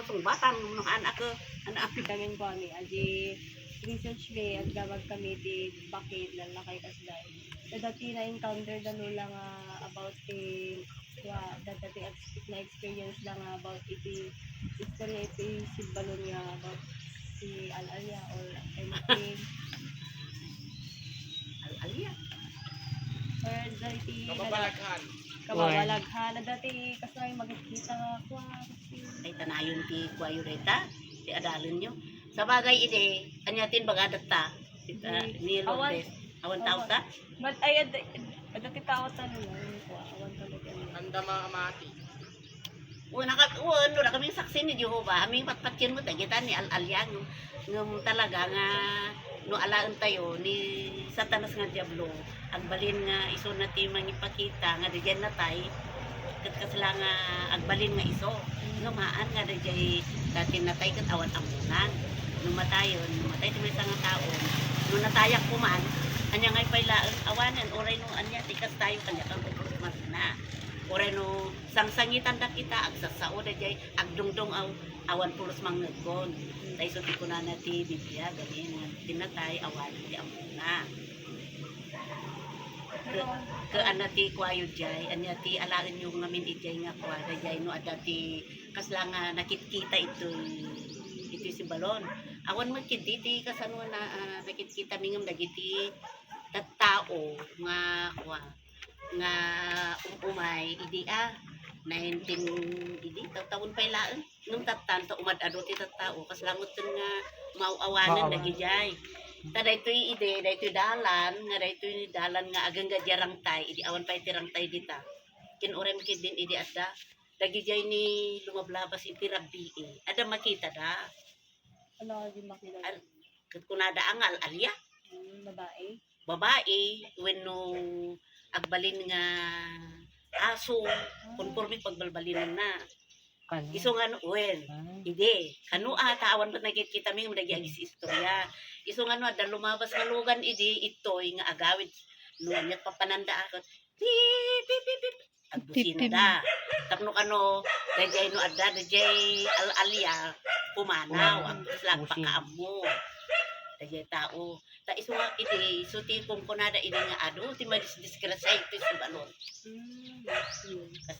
sumbatan ng anak ko. Anak ko. Kami ko ani aji research me at gawag kami di bakit lalakay kasday. So dati na encounter da nula nga about the dati na experience lang nga about iti history iti si balon nga about si Al-Alia or anything Al-Alia. or dati Kababalaghan. kababalaghan na dati kasay magkita nga kwa Ay tanayon ti kwayo reta. Ti adalon nyo. Sa bagay ide, anyatin bagadat ta. Ni Lourdes. Awan tao ta? but ay dati tao tanong lang kwa awan talaga Handa mga amati. Ano na kaming saksi ni Jehovah. Aming patpatyan mo tagitan ni Al-Alia. Ngum talaga nga no alaan tayo ni Satanas nga Diablo. Agbalin nga iso na ti mangipakita nga diyan na tay. Kat kasla nga agbalin nga iso. Ngamaan nga dajay dati natay kat awan amunan. Numatayon, numatay ti may nga taon. Nung natayak ko man, anya ngay pailaan awanan oray no anya tikas tayo kanya kang mas na. Oray no sangsangitan da kita agsasao dajay agdungdong awan pulos mangngegkon. Tay so ti kunana ti Biblia ganin nga tinatay awan ti amuna. Ke anati kwayo jay anya ti alaen yung ngamin ijay nga kwa dajay no ada ti kasla nga nakitkita ito si balon. Awan magkiti ti kasano na nakitkita mingam dagiti tattao nga kwa nga umay idi 19 idi taon pa ilaan nung tattan to umad-ado ti tattao kaslangot nga mauawanan dagijay. Ta daytoy ide daytoy dalan nga daytoy dalan nga ageng gadyarang tay idi awan pa iti rangtay dita. Kinurem kid din idi adda dagijay ni lumablabas iti rabbi ada makita da. ano di makilala Kat kunada ang Al-Alia babae babae wenno agbalin nga aso konforme pagbalbalin na iso nga no well ide kanu atawan pa nakikita mi dagi agis istorya iso nga no ada lumabas nga lugan idi itoy nga agawid no nya papananda akot pip agbusina da tapno kano dajay no adda dajay Al-Alia pumanaw ang slag pakaamo dajay tao ta iso nga iti so ti kumpunada idi nga ado ti madisgrasya ito si balon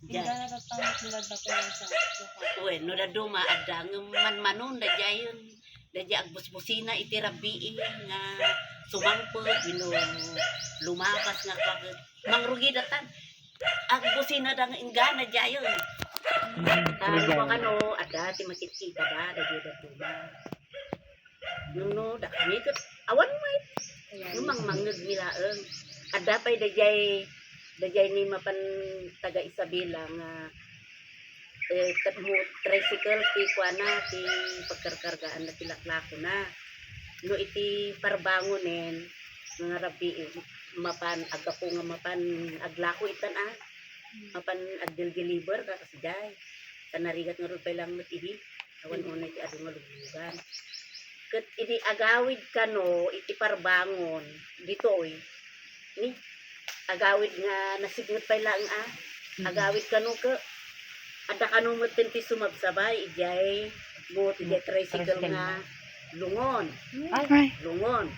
hindi na natatawag nila dati lang sa uwe no daduma adda man-manon dajay yun dajay agbusbusina iti rabbi nga sumangpod bino lumabas nga mangrugi datan agbusina da nga ingana jayon ano ano ada ti makikita da dajay daduma no da kami ket awan mo numang mangnud nila ada pay dajay ni mapan taga Isabela nga tricycle ti kuana ti pagkarkargaan na tilaklako na no iti parbangonen nga rabi mapan agapo nga mapan aglako itan mapan agdeliver ka kasjay tanarigat nga rupay lang matihi awan unay ti adu nga lubugan ket idi agawid kano iti parbangon ditoy ni agawid nga nasignot pay lang agawid kano ke ada kano metten ti sumabsabay ijay bot ijay tricycle nga lungon lungon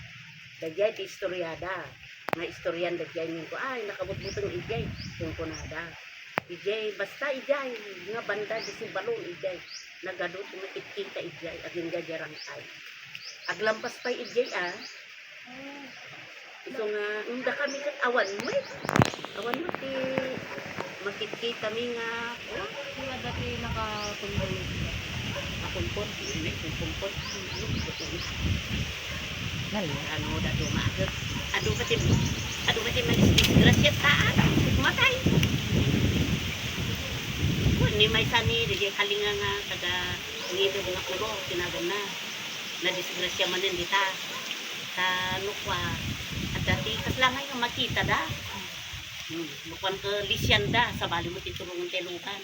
dajay ti istoryada nga istoryan dajay ningko nakabutbuteng ijay tungkunada ijay basta ijay nga banda di si balon ijay nagadot makikita ijay aging gajarang tay aglampas pa ijay ito nga unda kami kat awan mo ti makikita mi nga sila dati nakakumbol nakumpot hindi kumpot ano da dumagot adu pati manisgrasya taan matay ni may sani di kalinga nga taga ngido nga puro tinagan na disgrasya manen dita sa lukwa at dati kaslangay nga makita da lukwan ke lisyanda sa bali mo titulungan telukan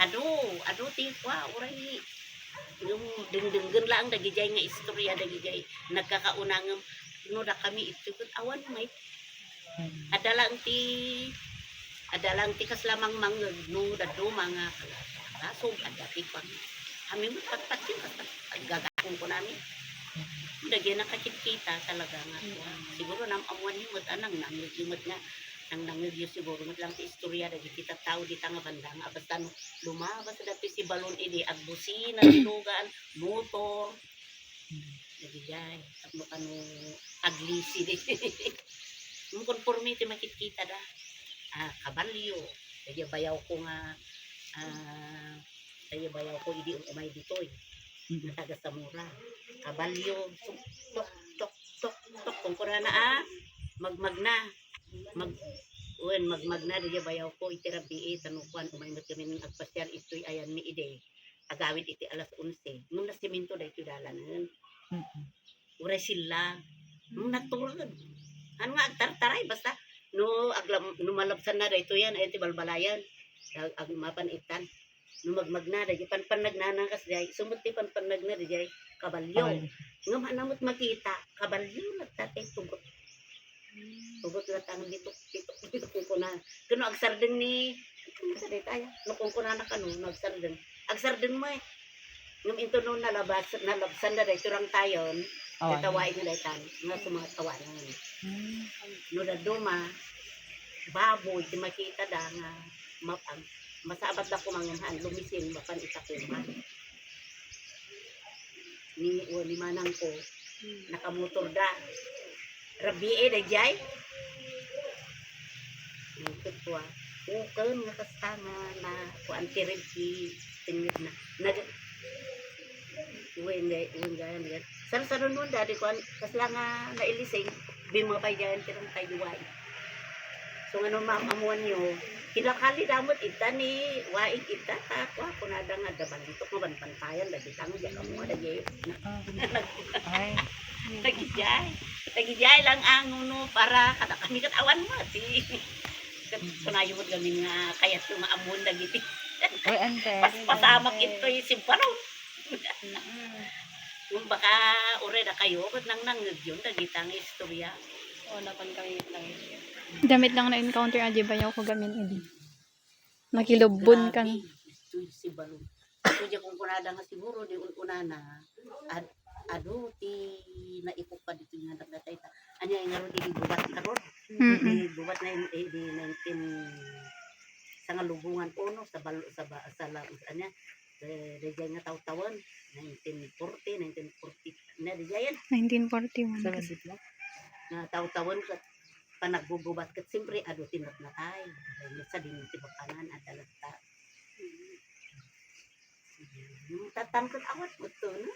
ado ti kwa uray yung dengdenggen lang dagijay nga istorya dagijay nagkakaunang no da kami ito awan may adalang ti kaslamang mangeg no daddo mga Kaso, dati pa. Kami mo patpat yun. Gagakong ko namin. Lagyan nakakita talaga nga. Siguro amuan yung anang nangigimot nga. Nang nangigyo siguro lang ti istorya dagi kita tao di tanga banda nga basta no lumabas dati si balon idi agbusina tinugan motor dagi jay tapno kanu aglisi di mo conformity makikita da kabalyo dagi bayaw ko nga dagi bayaw ko idi umay ditoy nga taga Samura kabalyo tok tok tok tok kung kurana magmagna magmagna diya bayaw ko itirabi tanukuan umaymot kami ng agpasyal ito'y ayan mi ide agawid iti alas 11 nung nasiminto da ito dalanan uray sila nung naturod ano nga agtartaray basta no malabsan na da ito yan ay iti balbalayan agmapanitan no magmagna da panpanagnanakas day sumuti panpanagna da kabalyo nga manamot makita kabalyo nagtatay tugot tugot na tangan dito ko na kuno agsardeng ni saday tayo no kung kuna na kanu agsardeng mo ngam into no nalabsan na day turang tayon tatawain na daytan nga mga tawanan no daduma baboy ti makita da nga mapang masabat na ko mangamhan lumisin mapan itakuman ni manang ko nakamotor da rabi da jay ketwa uken nga kastanga na kuan tirid ki tingit na nag uwen sar nun dadi kuan kasla nga nailising bimapay jayan tirang kay duwai so ngano maamuan nyo kinakali damot ita ni waig ita takwa kunada nga daban dito nga banpantayan dadi tango ja kamo dadi Ay. Tagijay lang ang no para kada kami katawan mo ti. Kunayo mo gamin nga kayat yung maamon dagiti. Uy, ante. Pasamak ito yung simpano. Kung baka ure na kayo, ba't nang yun, dagitang istorya. O, napan kami lang. Damit lang na-encounter adi bayaw ko gamin edi. Nakilubon kang. Ito si Balong. Ito dyan kung kunada nga siguro, di una na, ti naipok pa dito nga nagdatay ta. Anya nga ron, di bubat ka ron. Di bubat na di 19, sa nga lubungan uno, sa anya, rejay nga taw-tawan, 1940, na rejay yan. 1941. Sa Masitla. Na taw-tawan ka, panagbububat kat siyempre tinat na tayo. Sa din ti bakanan, adalat ta. Yung tatangkot awat mo to, no?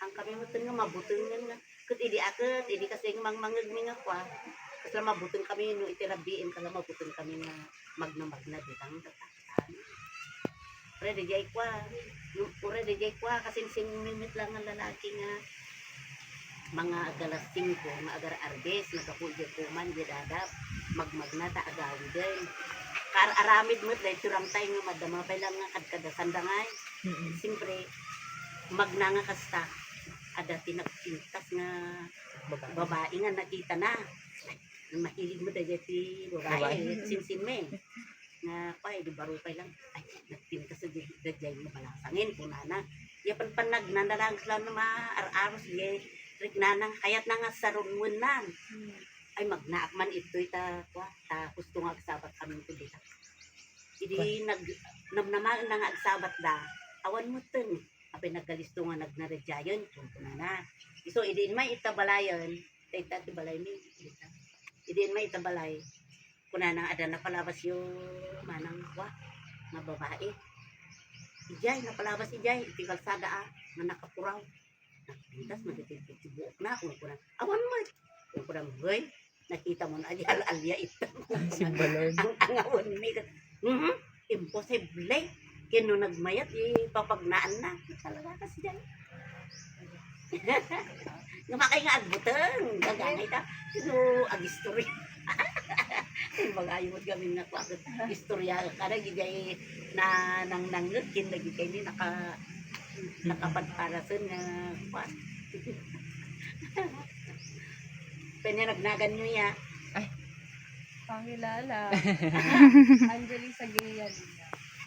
Ang kami mo to nga, mabutin nga. Kat idi akat, idi kasi mangmangag mi nga kwa. Kasi mabutin kami, no itirabiin ka lang, mabutin kami nga magna ditang tataan. Ure di jay kwa, kasi sinimit lang ang lalaki nga mga agalas 5, mga agar arbes, nagkapulyo kuman, dadap, magmagna ta agawi din. Aramid mo, dahil turang tayo nga madama pa lang nga kadkadasan da ngay. Siyempre, magna nga kasta, ada tinagpintas nga babae nga nakita na. Mahilig mo dahil ti babae, sinsin me. Nga pa, di barupay lang, ay, nagpintas sa dajay nga malasangin, punana. Yapan nagnanalang sila na maaararos, nanang kayat na nga sarungun nan. Ay magnaakman ito ita gusto nga agsabat kami ito dito. Idi namnaman na nga agsabat da, awan mo ten. Apay naggalisto nga nagnaradyayon, kunto na. So idi may itabalayon, ita ti balay mi. Idi may itabalay. Kuna nang ada na palabas yung manang nga babae. Ijay na palabas ijay, iti kalsada nga nakapuraw. Nakapintas magtitibuk na kuna. Awan mo. Kuna boy. Nakita mo na alya ito. Simbalon. Ang angawon ni imposible. Kino nagmayat, ipapagnaan na. Talaga kasi dyan. Ngamakay nga agbutang. Gagangay ta. Kino ag-history. Mag-ayot kami nga kwa. Istorya. Kada gigay na nangnangit. Kinagigay ni nakapadparasan nga kwa. Pinanagnagan nyo ya. Pangilala. Angeli Sagrian.